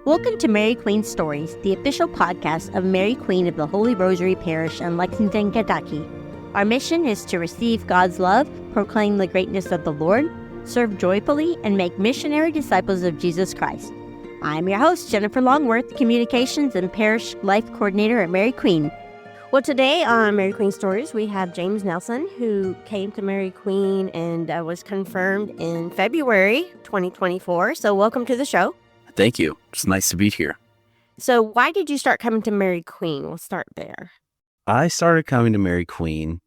Welcome to Mary Queen Stories, the official podcast of Mary Queen of the Holy Rosary Parish in Lexington, Kentucky. Our mission is to receive God's love, proclaim the greatness of the Lord, serve joyfully, and make missionary disciples of Jesus Christ. I'm your host, Jennifer Longworth, Communications and Parish Life Coordinator at Mary Queen. Well, today on Mary Queen Stories, we have James Nelson, who came to Mary Queen and was confirmed in February 2024. So welcome to the show. Thank you. It's nice to be here. So why did you start coming to Mary Queen? We'll start there. I started coming to Mary Queen,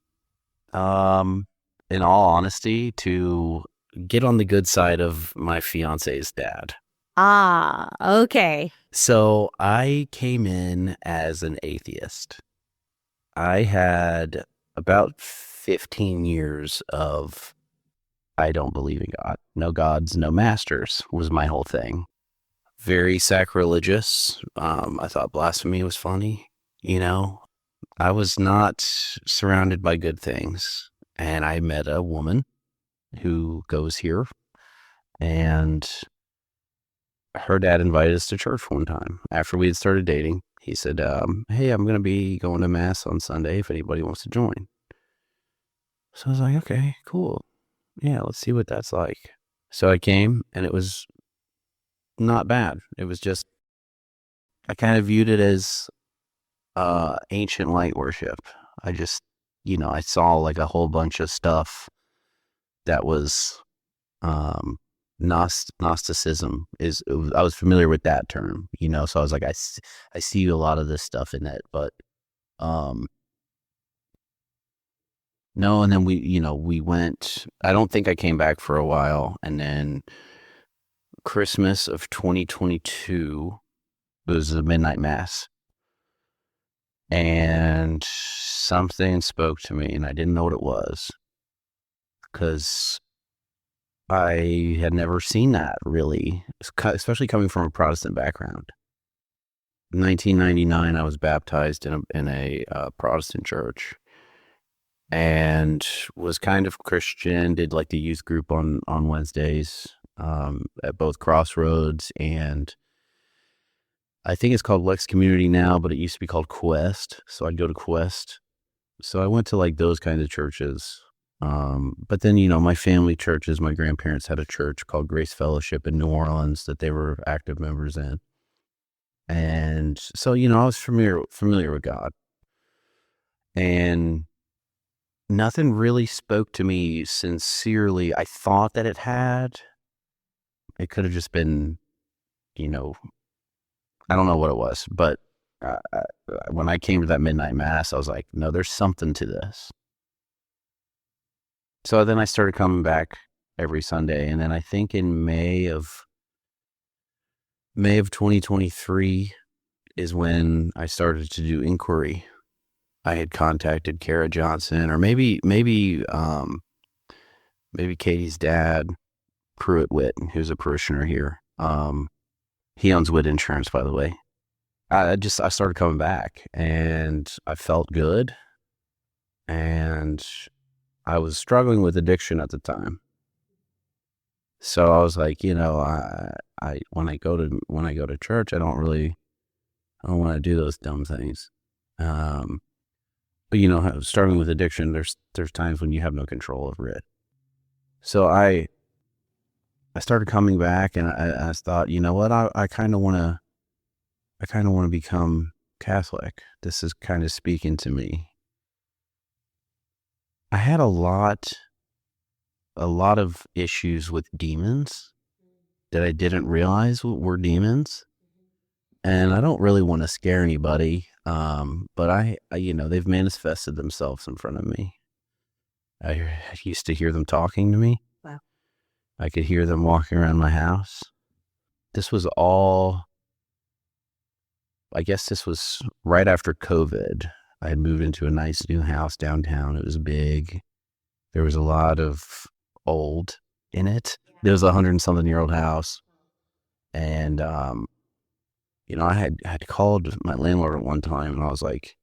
in all honesty, to get on the good side of my fiance's dad. Ah, okay. So I came in as an atheist. I had about 15 years of, I don't believe in God. No gods, no masters was my whole thing. Very sacrilegious. I thought blasphemy was funny. You know, I was not surrounded by good things. And I met a woman who goes here, and her dad invited us to church one time after we had started dating. He said, hey, I'm going to be going to Mass on Sunday if anybody wants to join. So I was like, okay, cool. Yeah, let's see what that's like. So I came, and it was not bad. It was just, I kind of viewed it as ancient light worship. I just, I saw like a whole bunch of stuff that was Gnosticism. I was familiar with that term, so I was like, I see a lot of this stuff in it, but no. And then we went, I don't think I came back for a while, and then Christmas of 2022, it was a midnight mass, and something spoke to me, and I didn't know what it was, because I had never seen that really, especially coming from a Protestant background. In 1999, I was baptized in a Protestant church, and was kind of Christian, did like the youth group on Wednesdays, at both Crossroads, and I think it's called Lex Community now, but it used to be called Quest. So I'd go to Quest. So I went to like those kinds of churches. But then, my family churches, my grandparents had a church called Grace Fellowship in New Orleans that they were active members in. And so, I was familiar with God, and nothing really spoke to me sincerely. I thought that it had. It could have just been, I don't know what it was, but when I came to that midnight mass, I was like, no, there's something to this. So then I started coming back every Sunday, and then I think in May of 2023 is when I started to do inquiry. I had contacted Kara Johnson, or maybe Katie's dad, Pruitt Witt, who's a parishioner here. He owns Witt Insurance, by the way. I started coming back, and I felt good, and I was struggling with addiction at the time. So I was like, I when I go to church, I don't want to do those dumb things. But struggling with addiction, there's times when you have no control over it. So I started coming back, and I thought, you know what, I kind of want to become Catholic. This is kind of speaking to me. I had a lot of issues with demons that I didn't realize were demons. And I don't really want to scare anybody. But I they've manifested themselves in front of me. I used to hear them talking to me. Wow. I could hear them walking around my house. This was all, I guess this was right after COVID. I had moved into a nice new house downtown. It was big. There was a lot of old in it. There was a 100-something-year-old house. And, I had called my landlord at one time, and I was like,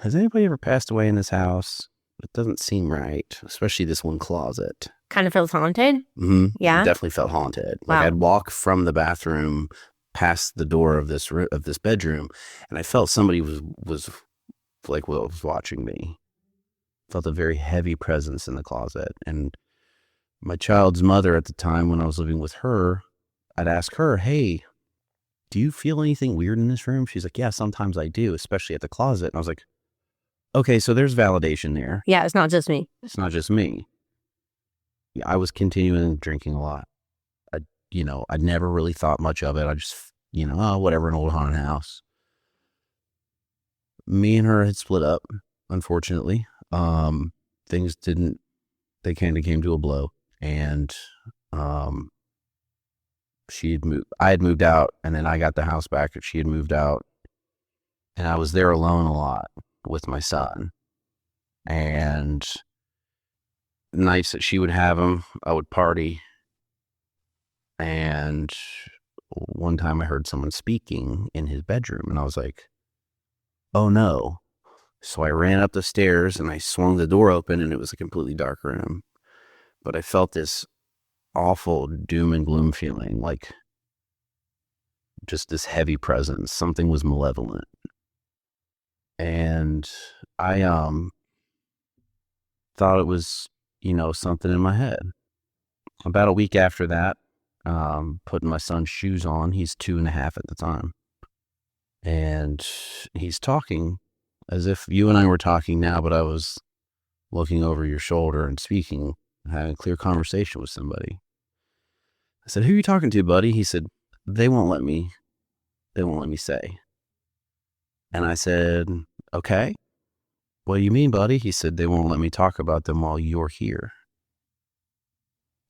has anybody ever passed away in this house? It doesn't seem right, especially this one closet. Kind of feels haunted? Mm-hmm. Yeah? It definitely felt haunted. Wow. Like I'd walk from the bathroom past the door of this bedroom, and I felt somebody was like was watching me. Felt a very heavy presence in the closet. And my child's mother at the time, when I was living with her, I'd ask her, "Hey, do you feel anything weird in this room?" She's like, "Yeah, sometimes I do, especially at the closet." And I was like, okay, so there's validation there. Yeah, it's not just me. It's not just me. I was continuing drinking a lot. I'd never really thought much of it. I just, whatever, an old haunted house. Me and her had split up, unfortunately. Things didn't, they kind of came to a blow. And she had moved, I had moved out, and then I got the house back, and she had moved out. And I was there alone a lot with my son. And nights that she would have him, I would party. And one time I heard someone speaking in his bedroom, and I was like, oh no. So I ran up the stairs and I swung the door open, and it was a completely dark room. But I felt this awful doom and gloom feeling, like just this heavy presence. Something was malevolent. And I thought it was, something in my head. About a week after that, putting my son's shoes on. He's 2.5 at the time. And he's talking as if you and I were talking now, but I was looking over your shoulder and speaking, having a clear conversation with somebody. I said, "Who are you talking to, buddy?" He said, They won't let me say. And I said, "Okay. What do you mean, buddy?" He said, "They won't let me talk about them while you're here."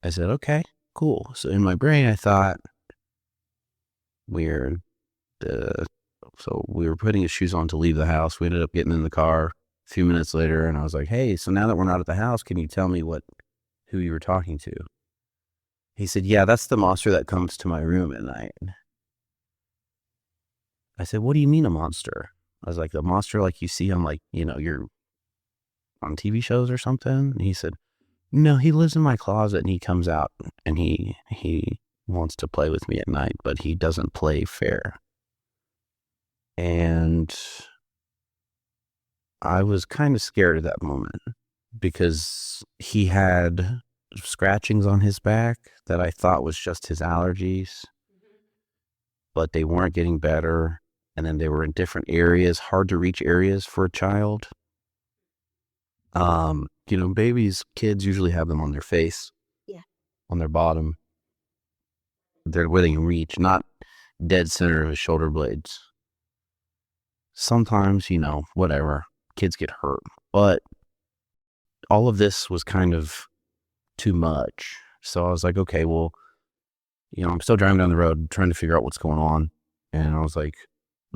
I said, "Okay, cool." So in my brain, I thought, weird. So we were putting his shoes on to leave the house. We ended up getting in the car a few minutes later, and I was like, "Hey, so now that we're not at the house, can you tell me who you were talking to?" He said, "Yeah, that's the monster that comes to my room at night." I said, "What do you mean a monster?" I was like, "The monster like you see on you're on TV shows or something?" And he said, "No, he lives in my closet, and he comes out and he wants to play with me at night, but he doesn't play fair." And I was kind of scared at that moment because he had scratchings on his back that I thought was just his allergies, but they weren't getting better. And then they were in different areas, hard to reach areas for a child. Kids usually have them on their face, on their bottom. They're where they can reach, not dead center of his shoulder blades. Sometimes, whatever, kids get hurt. But all of this was kind of too much. So I was like, okay, well, I'm still driving down the road trying to figure out what's going on. And I was like,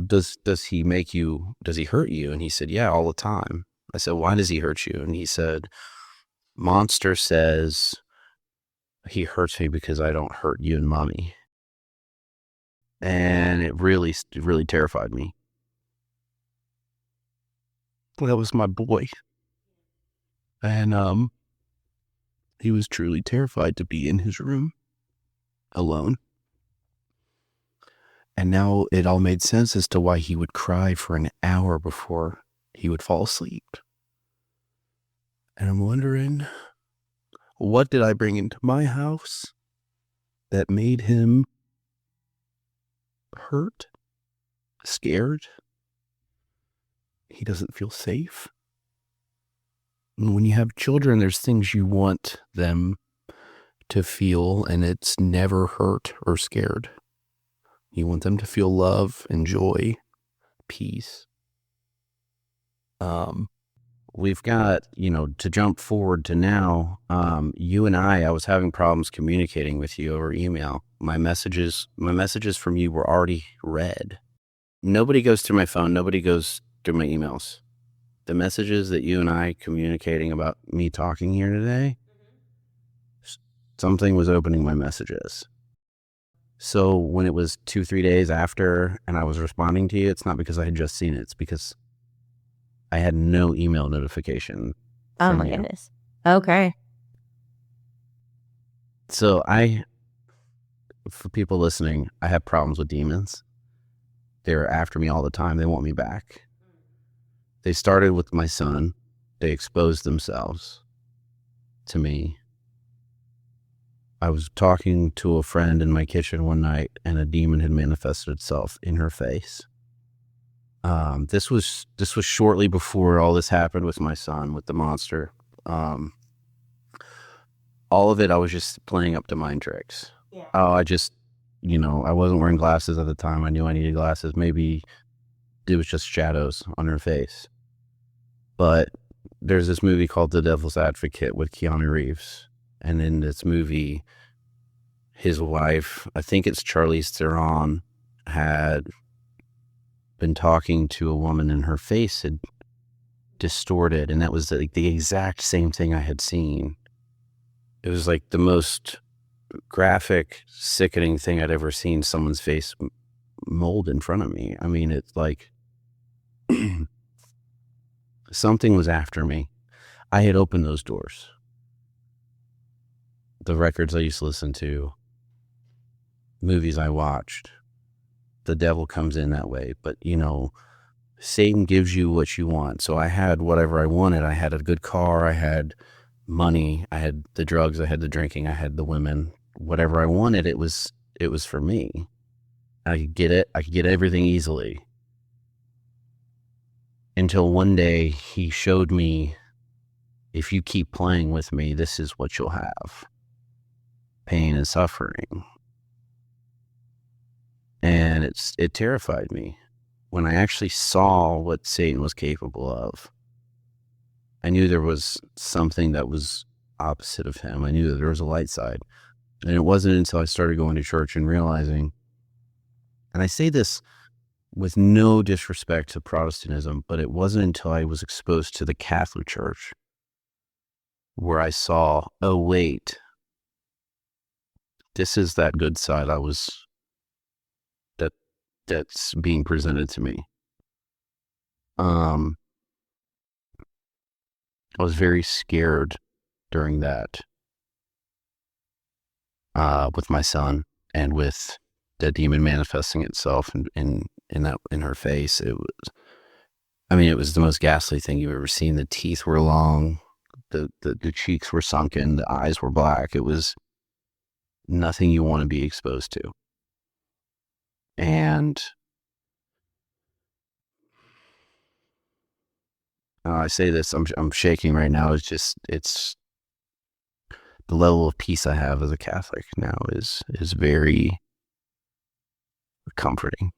does he hurt you? And he said, "Yeah, all the time." I said, "Why does he hurt you?" And he said, "Monster says he hurts me because I don't hurt you and mommy." And it really terrified me. That was my boy. And he was truly terrified to be in his room alone. And now it all made sense as to why he would cry for an hour before he would fall asleep. And I'm wondering, what did I bring into my house that made him hurt, scared? He doesn't feel safe. And when you have children, there's things you want them to feel, and it's never hurt or scared. You want them to feel love and joy, peace. We've got, to jump forward to now, you and I was having problems communicating with you over email. My messages from you were already read. Nobody goes through my phone. Nobody goes through my emails. The messages that you and I communicating about me talking here today, something was opening my messages. So when it was 2-3 days after and I was responding to you, it's not because I had just seen it. It's because I had no email notification. Oh my goodness. Okay. So for people listening, I have problems with demons. They're after me all the time. They want me back. They started with my son. They exposed themselves to me. I was talking to a friend in my kitchen one night, and a demon had manifested itself in her face. This was shortly before all this happened with my son, with the monster. All of it, I was just playing up to mind tricks. Yeah. Oh, I just, I wasn't wearing glasses at the time. I knew I needed glasses. Maybe it was just shadows on her face. But there's this movie called The Devil's Advocate with Keanu Reeves. And in this movie, his wife, I think it's Charlize Theron, had been talking to a woman and her face had distorted. And that was like the exact same thing I had seen. It was like the most graphic, sickening thing I'd ever seen someone's face mold in front of me. I mean, it's like something was after me. I had opened those doors. The records I used to listen to, movies I watched, the devil comes in that way. But, Satan gives you what you want. So I had whatever I wanted. I had a good car. I had money. I had the drugs. I had the drinking. I had the women. Whatever I wanted, it was for me. I could get it. I could get everything easily. Until one day he showed me, if you keep playing with me, this is what you'll have. Pain and suffering. And it terrified me when I actually saw what Satan was capable of. I knew there was something that was opposite of him. I knew that there was a light side. And it wasn't until I started going to church and realizing, and I say this with no disrespect to Protestantism, but it wasn't until I was exposed to the Catholic Church where I saw, oh wait, this is that good side that's being presented to me. I was very scared during that, with my son and with the demon manifesting itself in her face. It was the most ghastly thing you've ever seen. The teeth were long, the cheeks were sunken, the eyes were black. It was nothing you want to be exposed to. And I say this, I'm shaking right now. It's the level of peace I have as a Catholic now is very comforting.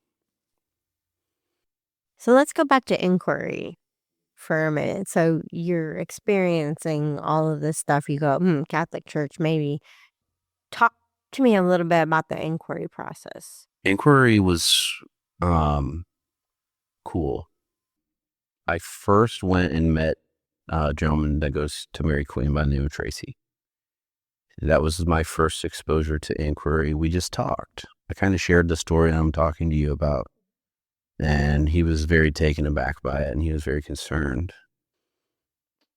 So let's go back to inquiry for a minute. So you're experiencing all of this stuff. You go, Catholic Church, maybe. Talk to me a little bit about the inquiry process. Inquiry was cool. I first went and met a gentleman that goes to Mary Queen by the name of Tracy. That was my first exposure to inquiry. We just talked. I kind of shared the story I'm talking to you about. And he was very taken aback by it, and he was very concerned.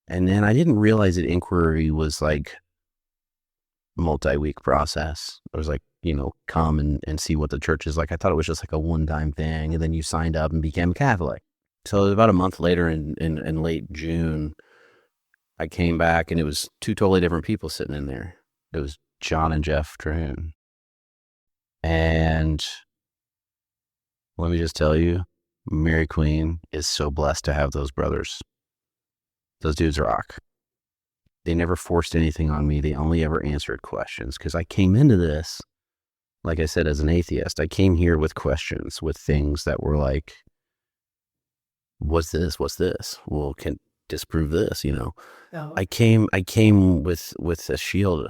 And then I didn't realize that inquiry was like a multi-week process. I was like, come and see what the church is like. I thought it was just like a one-time thing, and then you signed up and became Catholic. So about a month later in late June, I came back, and it was two totally different people sitting in there. It was John and Jeff Trahan. And let me just tell you, Mary Queen is so blessed to have those brothers. Those dudes rock. They never forced anything on me. They only ever answered questions, because I came into this, like I said, as an atheist. I came here with questions, with things that were like, what's this? What's this? Well, can disprove this, Oh. I came with a shield,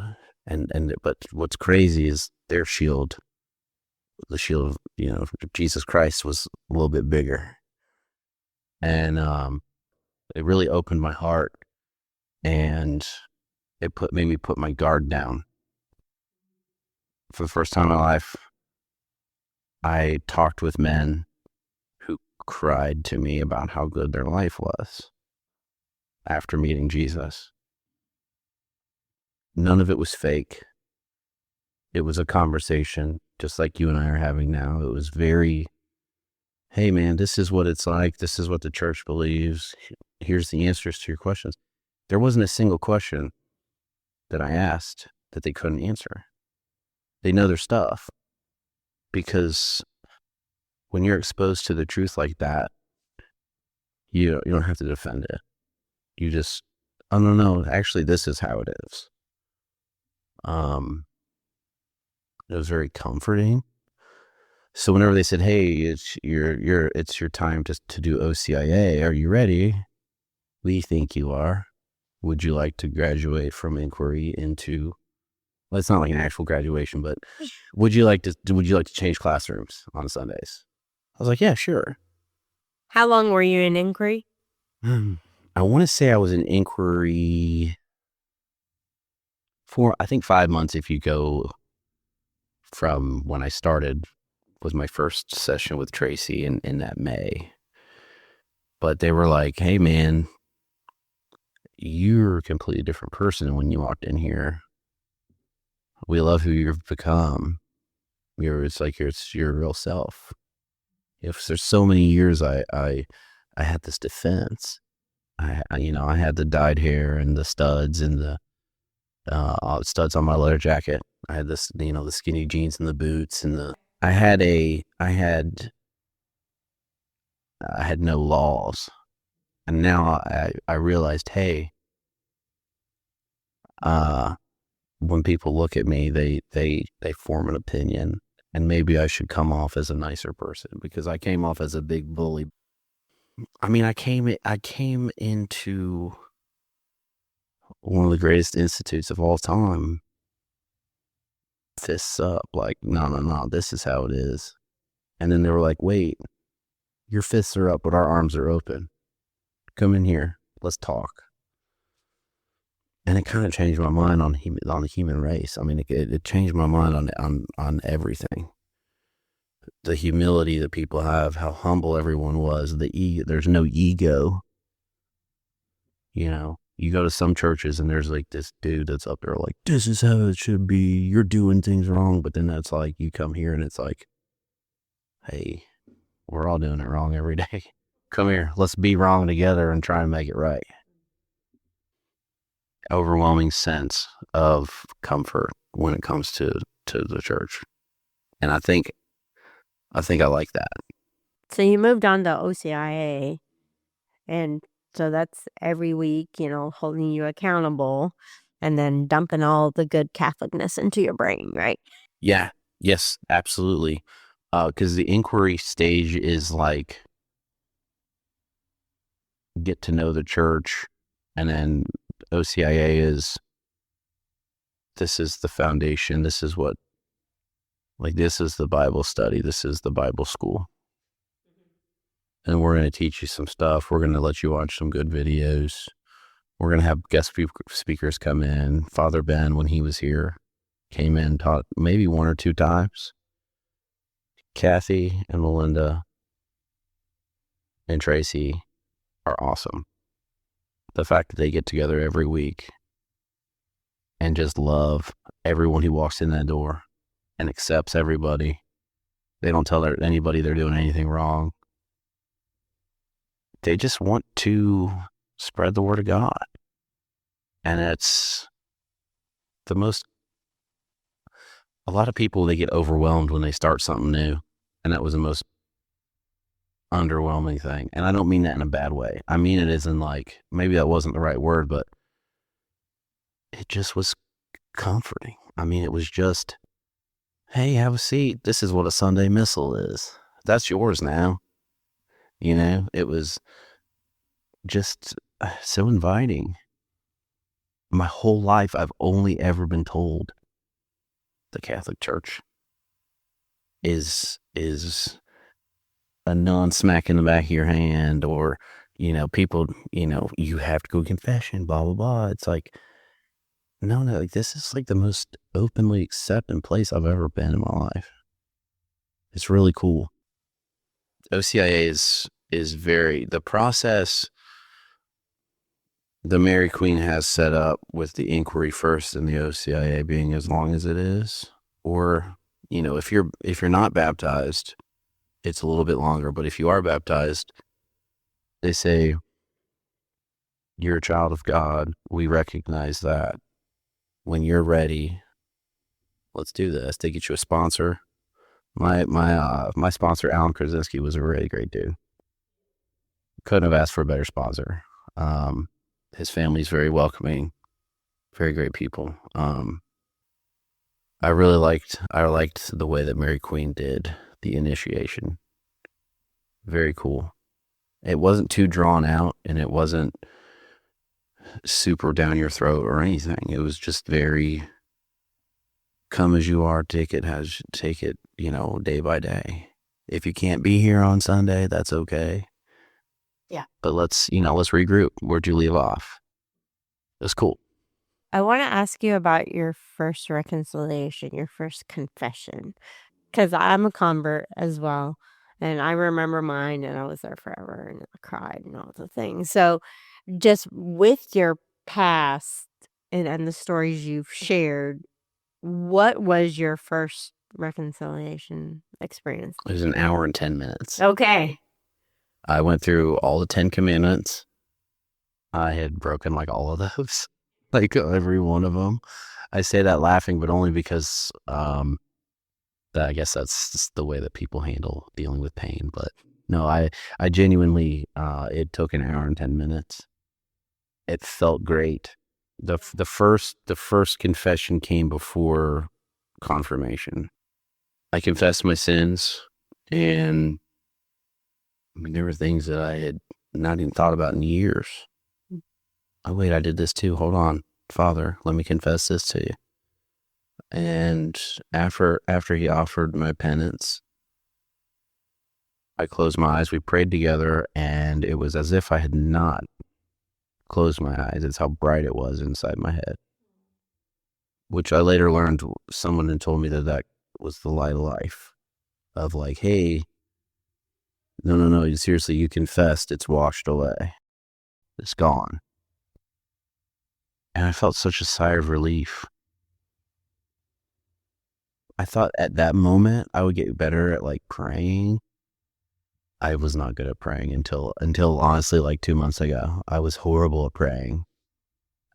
but what's crazy is their shield, the shield of, Jesus Christ, was a little bit bigger. And it really opened my heart, and it made me put my guard down. For the first time in my life, I talked with men who cried to me about how good their life was after meeting Jesus. None of it was fake. It was a conversation just like you and I are having now. It was very, hey man, this is what it's like. This is what the church believes. Here's the answers to your questions. There wasn't a single question that I asked that they couldn't answer. They know their stuff, because when you're exposed to the truth like that, you don't have to defend it. You just, oh no, actually this is how it is. It was very comforting. So whenever they said, hey, it's your time to do OCIA, are you ready? We think you are. Would you like to graduate from inquiry into, well, it's not like an actual graduation, but would you like to change classrooms on Sundays? I was like, yeah, sure. How long were you in inquiry? I want to say I was in inquiry for, I think, 5 months if you go from when I started, was my first session with Tracy in that May. But they were like, hey man, you're a completely different person when you walked in here. We love who you've become. It's your real self. If there's so many years I had this defense. I had the dyed hair and the studs and the studs on my leather jacket. I had this, the skinny jeans and the boots and I had no laws. And now I realized, hey, when people look at me, they form an opinion, and maybe I should come off as a nicer person, because I came off as a big bully. I mean, I came into one of the greatest institutes of all time, fists up, like, no, this is how it is. And then they were like, wait, your fists are up, but our arms are open. Come in here, let's talk. And it kind of changed my mind on the human race. I mean, it changed my mind on everything. The humility that people have, how humble everyone was, there's no ego. You go to some churches and there's like this dude that's up there like, this is how it should be, you're doing things wrong. But then that's like, you come here and it's like, hey, we're all doing it wrong every day. Come here, let's be wrong together and try and make it right. Overwhelming sense of comfort when it comes to the church. And I think I like that. So you moved on to OCIA, and so that's every week, holding you accountable and then dumping all the good Catholicness into your brain, right? Yeah. Yes, absolutely. Because the inquiry stage is like, get to know the church, and then OCIA is, this is the foundation. This is this is the Bible study. This is the Bible school. And we're going to teach you some stuff. We're going to let you watch some good videos. We're going to have guest speakers come in. Father Ben, when he was here, came in, taught maybe 1 or 2 times. Kathy and Melinda and Tracy are awesome. The fact that they get together every week and just love everyone who walks in that door and accepts everybody. They don't tell anybody they're doing anything wrong. They just want to spread the word of God. And it's a lot of people, they get overwhelmed when they start something new. And that was the most underwhelming thing. And I don't mean that in a bad way. I mean it as in like, maybe that wasn't the right word, but it just was comforting. I mean, it was just, hey, have a seat. This is what a Sunday missal is. That's yours now. It was just so inviting. My whole life, I've only ever been told the Catholic Church is a non-smack in the back of your hand, or, people, you have to go confession, blah, blah, blah. It's like, no, like, this is like the most openly accepting place I've ever been in my life. It's really cool. OCIA is very, the process the Mary Queen has set up with the inquiry first and the OCIA being as long as it is, Or, if you're not baptized, it's a little bit longer. But if you are baptized, they say, you're a child of God. We recognize that. When you're ready, let's do this. They get you a sponsor. My sponsor, Alan Krasinski, was a really great dude. Couldn't have asked for a better sponsor. His family's very welcoming, very great people. I liked the way that Mary Queen did the initiation. Very cool. It wasn't too drawn out, and it wasn't super down your throat or anything. It was just very come as you are, take it, day by day. If you can't be here on Sunday, that's okay. Yeah. But let's regroup. Where'd you leave off? That's cool. I want to ask you about your first reconciliation, your first confession, because I'm a convert as well. And I remember mine, and I was there forever, and I cried and all the things. So just with your past and the stories you've shared, what was your first reconciliation experience? It was an hour and 10 minutes. Okay. I went through all the 10 commandments. I had broken like all of those, like every one of them. I say that laughing, but only because I guess that's just the way that people handle dealing with pain. But no, I genuinely, it took an hour and 10 minutes. It felt great. The first confession came before confirmation. I confessed my sins, and there were things that I had not even thought about in years. Oh wait, I did this too. Hold on, Father, let me confess this to you. And after he offered my penance, I closed my eyes. We prayed together, and it was as if I had not closed my eyes. It's how bright it was inside my head, which I later learned, someone had told me that was the light of life, of like, hey, no, seriously, you confessed, it's washed away, it's gone. And I felt such a sigh of relief. I thought at that moment I would get better at like praying. I was not good at praying until honestly like 2 months ago. I was horrible at praying.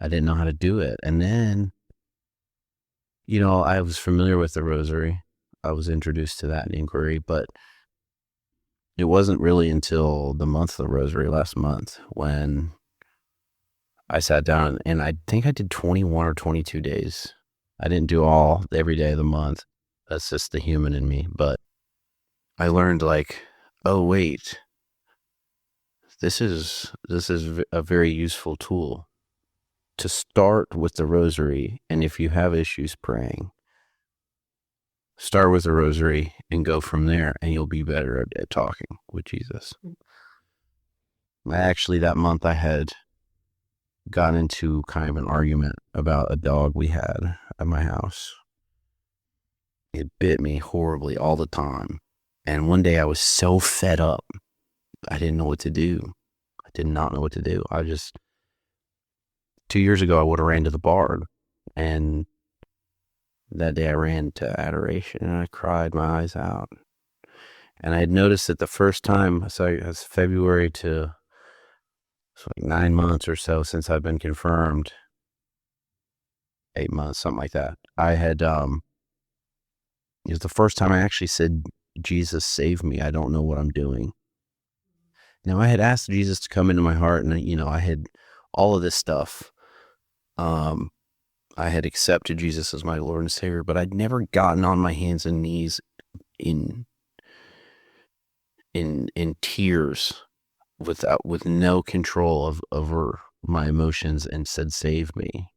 I didn't know how to do it. And then, I was familiar with the rosary. I was introduced to that inquiry, but it wasn't really until the month of the rosary last month when I sat down, and I think I did 21 or 22 days. I didn't do all every day of the month. That's just the human in me. But I learned like, oh wait, this is a very useful tool to start with the rosary. And if you have issues praying, start with the rosary and go from there, and you'll be better at talking with Jesus. Actually, that month I had got into kind of an argument about a dog we had at my house. It bit me horribly all the time. And one day I was so fed up, I didn't know what to do. I did not know what to do. 2 years ago, I would have ran to the barn. And that day I ran to adoration, and I cried my eyes out. And I had noticed that the first time, so it was February to like 9 months or so since I've been confirmed, 8 months, something like that. I had, it was the first time I actually said, Jesus, save me. I don't know what I'm doing. Now, I had asked Jesus to come into my heart, and, I had all of this stuff. I had accepted Jesus as my Lord and Savior, but I'd never gotten on my hands and knees in tears with no control over my emotions and said, save me.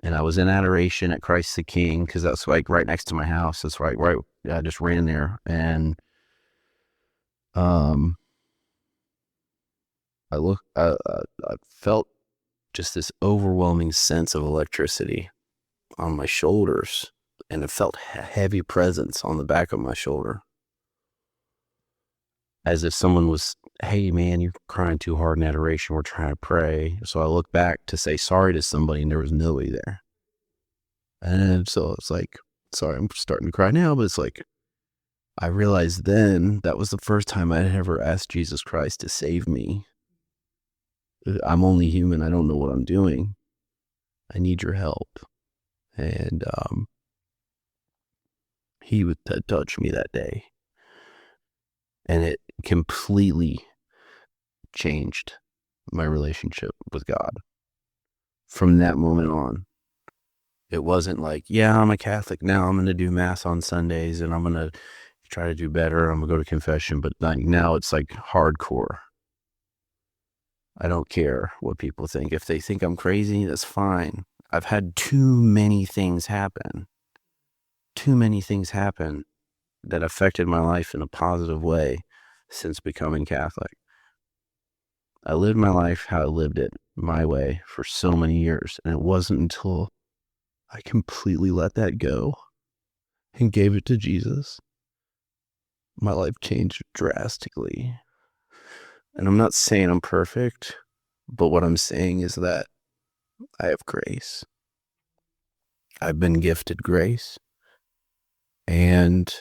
And I was in adoration at Christ the King, because that's like right next to my house. That's right. I just ran there, and I felt just this overwhelming sense of electricity on my shoulders, and it felt a heavy presence on the back of my shoulder, as if someone was, hey man, you're crying too hard in adoration, we're trying to pray. So I looked back to say sorry to somebody, and there was nobody there. And so it's like, sorry, I'm starting to cry now, but it's like, I realized then that was the first time I had ever asked Jesus Christ to save me. I'm only human. I don't know what I'm doing. I need your help. And he would touch me that day. And it completely changed my relationship with God. From that moment on, it wasn't like, yeah, I'm a Catholic now. I'm going to do Mass on Sundays and I'm going to try to do better. I'm going to go to confession. But like now it's like hardcore. I don't care what people think. If they think I'm crazy, that's fine. I've had too many things happen that affected my life in a positive way since becoming Catholic. I lived my life how I lived it my way for so many years. And it wasn't until I completely let that go and gave it to Jesus, my life changed drastically. And I'm not saying I'm perfect, but what I'm saying is that I have grace. I've been gifted grace. And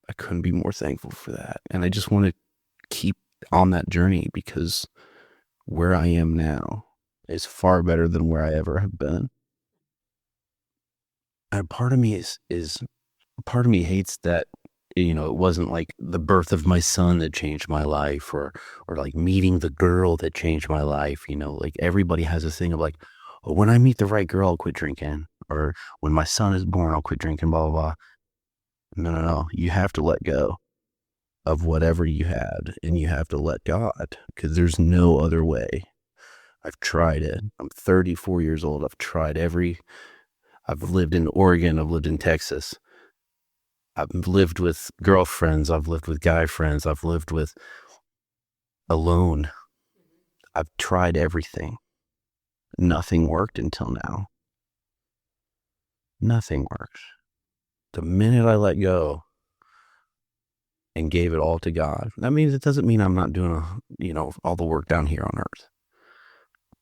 I couldn't be more thankful for that. And I just want to keep on that journey because where I am now is far better than where I ever have been. And part of me part of me hates that, you know, it wasn't like the birth of my son that changed my life or like meeting the girl that changed my life. You know, like everybody has this thing of like, oh, when I meet the right girl, I'll quit drinking. Or when my son is born, I'll quit drinking, blah, blah, blah. No. You have to let go of whatever you had and you have to let God because there's no other way. I've tried it. I'm 34 years old. I've lived in Oregon. I've lived in Texas. I've lived with girlfriends. I've lived with guy friends. I've lived with alone. I've tried everything. Nothing worked until now. Nothing works. The minute I let go and gave it all to God, that means it doesn't mean I'm not doing all the work down here on earth.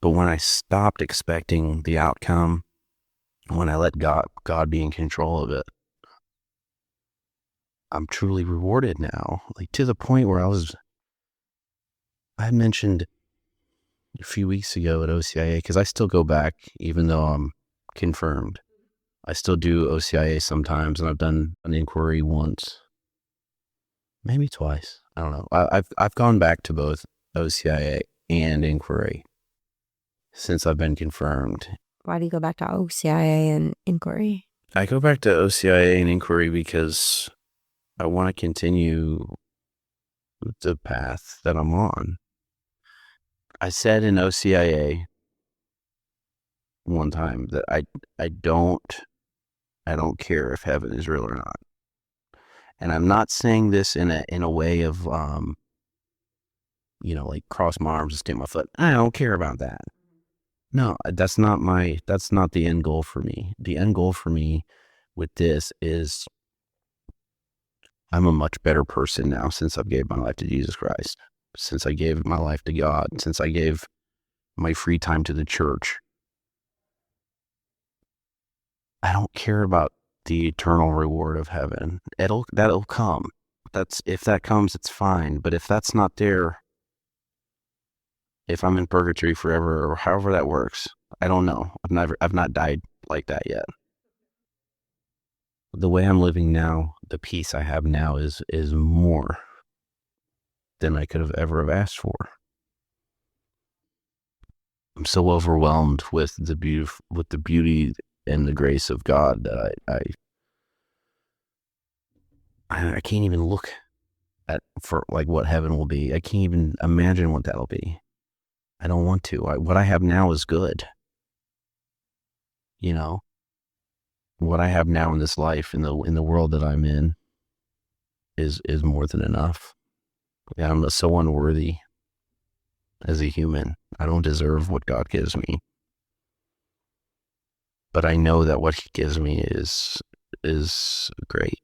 But when I stopped expecting the outcome, when I let God be in control of it, I'm truly rewarded now. Like to the point where I mentioned a few weeks ago at OCIA, because I still go back, even though I'm confirmed. I still do OCIA sometimes, and I've done an inquiry once, maybe twice. I don't know. I've gone back to both OCIA and inquiry since I've been confirmed. Why do you go back to OCIA and inquiry? I go back to OCIA and inquiry because I want to continue the path that I'm on. I said in OCIA one time that I don't care if heaven is real or not. And I'm not saying this in a way of like cross my arms and stamp my foot. I don't care about that. No, that's not the end goal for me. The end goal for me with this is I'm a much better person now since I've gave my life to Jesus Christ, since I gave my life to God, since I gave my free time to the church. I don't care about the eternal reward of heaven. That'll come. If that comes, it's fine. But if that's not there, if I'm in purgatory forever or however that works, I don't know. I've not died like that yet. The way I'm living now, the peace I have now is more than I could have ever have asked for. I'm so overwhelmed with the beauty and the grace of God that I can't even look for like what heaven will be. I can't even imagine what that'll be. I don't want to. What I have now is good. What I have now in this life, in the world that I'm in, is more than enough. Yeah, I'm so unworthy as a human. I don't deserve what God gives me. But I know that what He gives me is great.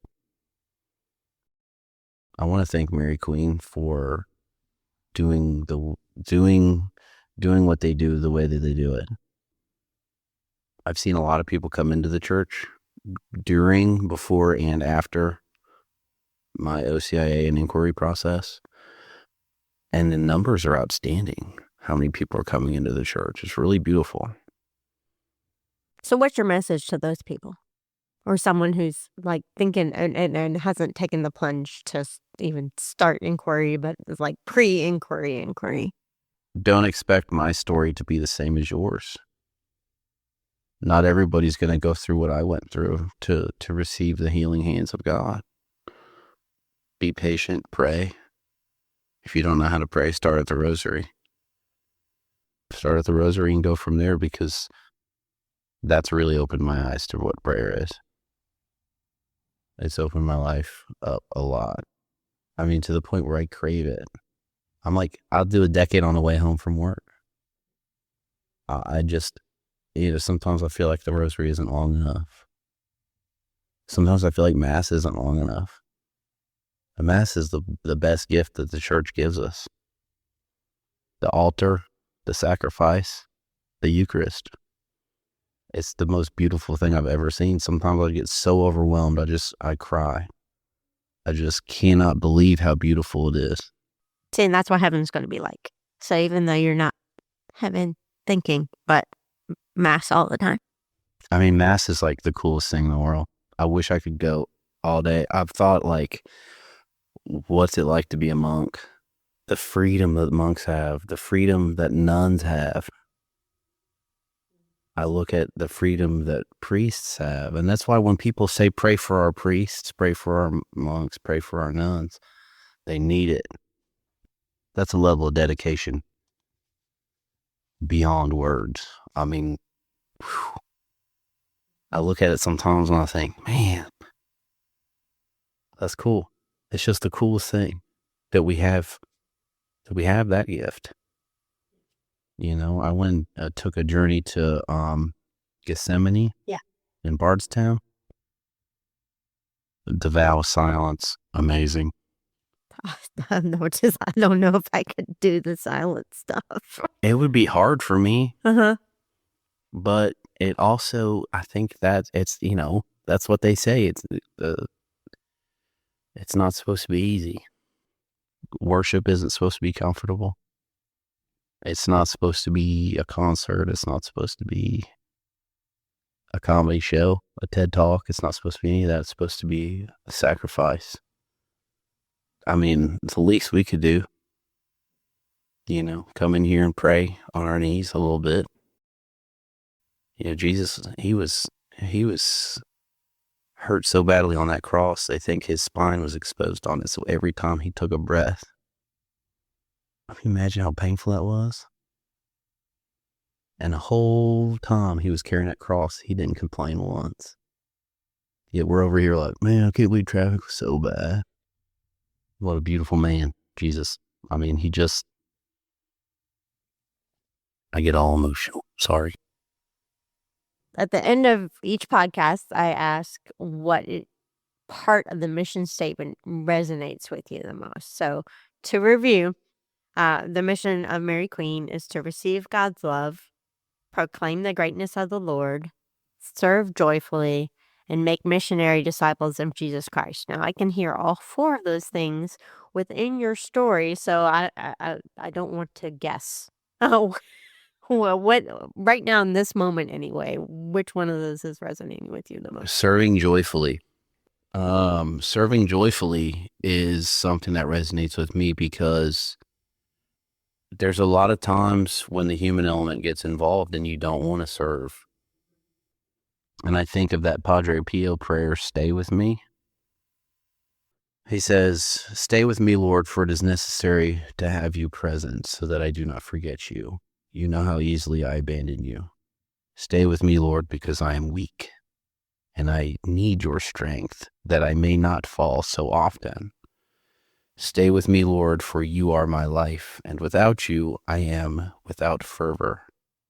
I want to thank Mary Queen for doing what they do the way that they do it. I've seen a lot of people come into the church during, before, and after my OCIA and inquiry process. And the numbers are outstanding. How many people are coming into the church? It's really beautiful. So what's your message to those people? Or someone who's like thinking and hasn't taken the plunge to even start inquiry, but is like inquiry. Don't expect my story to be the same as yours. Not everybody's going to go through what I went through to receive the healing hands of God. Be patient, pray. If you don't know how to pray, start at the rosary. Start at the rosary and go from there, because that's really opened my eyes to what prayer is. It's opened my life up a lot. I mean, to the point where I crave it. I'm like, I'll do a decade on the way home from work. I just, sometimes I feel like the rosary isn't long enough. Sometimes I feel like Mass isn't long enough. The Mass is the best gift that the church gives us. The altar, the sacrifice, the Eucharist. It's the most beautiful thing I've ever seen. Sometimes I get so overwhelmed, I cry. I just cannot believe how beautiful it is. See, and that's what heaven's going to be like. So even though you're not heaven thinking, but Mass all the time. I mean, Mass is like the coolest thing in the world. I wish I could go all day. I've thought, like, what's it like to be a monk? The freedom that monks have, the freedom that nuns have. I look at the freedom that priests have. And that's why when people say pray for our priests, pray for our monks, pray for our nuns, they need it. That's a level of dedication beyond words. I mean, whew. I look at it sometimes and I think, man, that's cool. It's just the coolest thing that we have that gift. I went, took a journey to Gethsemane in Bardstown. The vow of silence, amazing. I don't know if I could do the silent stuff. It would be hard for me. Uh-huh. But it also, I think that it's, that's what they say. It's not supposed to be easy. Worship isn't supposed to be comfortable. It's not supposed to be a concert. It's not supposed to be a comedy show, a TED Talk. It's not supposed to be any of that. It's supposed to be a sacrifice. I mean, the least we could do, come in here and pray on our knees a little bit. Jesus, he was hurt so badly on that cross, they think his spine was exposed on it. So every time he took a breath, can you imagine how painful that was? And the whole time he was carrying that cross, he didn't complain once. Yet we're over here like, man, I can't believe traffic was so bad. What a beautiful man, Jesus. I mean, I get all emotional. Sorry. At the end of each podcast, I ask what part of the mission statement resonates with you the most. So to review, the mission of Mary Queen is to receive God's love, proclaim the greatness of the Lord, serve joyfully, and make missionary disciples of Jesus Christ. Now, I can hear all four of those things within your story, so I don't want to guess. Oh, well, what right now in this moment anyway, which one of those is resonating with you the most? Serving joyfully. Serving joyfully is something that resonates with me because there's a lot of times when the human element gets involved and you don't want to serve. And I think of that Padre Pio prayer, stay with me. He says, stay with me, Lord, for it is necessary to have you present so that I do not forget you. You know how easily I abandon you. Stay with me, Lord, because I am weak and I need your strength that I may not fall so often. Stay with me, Lord, for you are my life, and without you I am without fervor.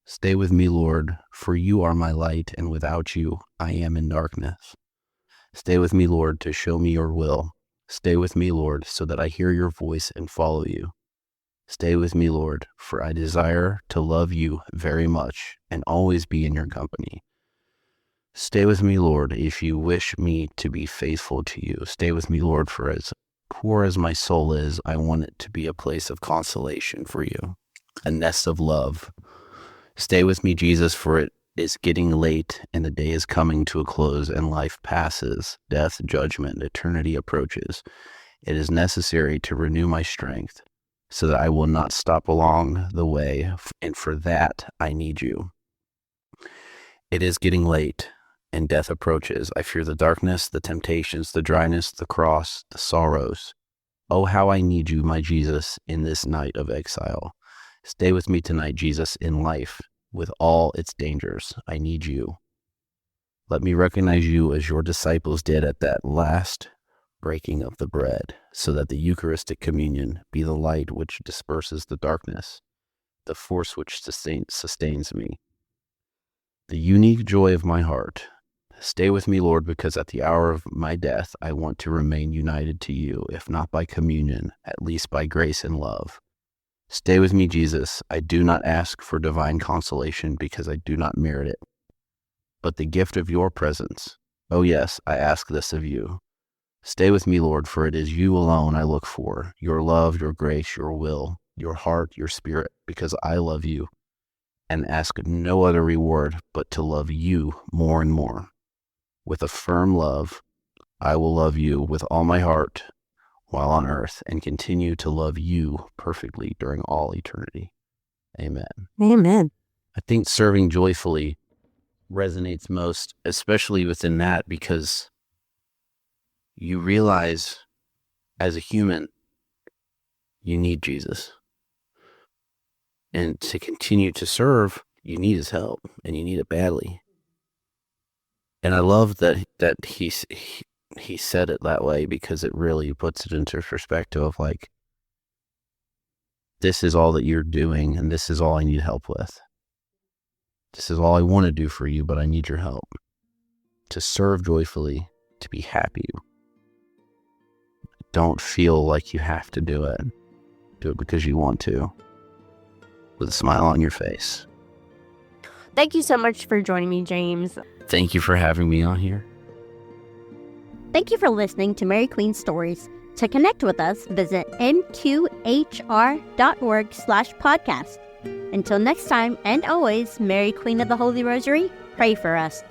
Stay with me, Lord, for you are my light, and without you I am in darkness. Stay with me, Lord, to show me your will. Stay with me, Lord, so that I hear your voice and follow you. Stay with me, Lord, for I desire to love you very much and always be in your company. Stay with me, Lord, if you wish me to be faithful to you. Stay with me, Lord, for as poor as my soul is, I want it to be a place of consolation for you, a nest of love. Stay with me, Jesus, for it is getting late and the day is coming to a close and life passes, death, judgment, eternity approaches. It is necessary to renew my strength so that I will not stop along the way, and for that I need you. It is getting late and death approaches. I fear the darkness, the temptations, the dryness, the cross, the sorrows. Oh, how I need you, my Jesus, in this night of exile. Stay with me tonight, Jesus, in life, with all its dangers. I need you. Let me recognize you as your disciples did at that last breaking of the bread, so that the Eucharistic communion be the light which disperses the darkness, the force which sustains me, the unique joy of my heart. Stay with me, Lord, because at the hour of my death, I want to remain united to you, if not by communion, at least by grace and love. Stay with me, Jesus. I do not ask for divine consolation because I do not merit it, but the gift of your presence. Oh yes, I ask this of you. Stay with me, Lord, for it is you alone I look for, your love, your grace, your will, your heart, your spirit, because I love you and ask no other reward but to love you more and more. With a firm love, I will love you with all my heart while on earth and continue to love you perfectly during all eternity. Amen. Amen. I think serving joyfully resonates most, especially within that, because you realize as a human, you need Jesus. And to continue to serve, you need his help, and you need it badly. And I love that he said it that way, because it really puts it into perspective of like, this is all that you're doing, and this is all I need help with. This is all I want to do for you, but I need your help. To serve joyfully, to be happy. Don't feel like you have to do it. Do it because you want to, with a smile on your face. Thank you so much for joining me, James. Thank you for having me on here. Thank you for listening to Mary Queen Stories. To connect with us, visit mqhr.org/podcast. Until next time, and always, Mary Queen of the Holy Rosary, pray for us.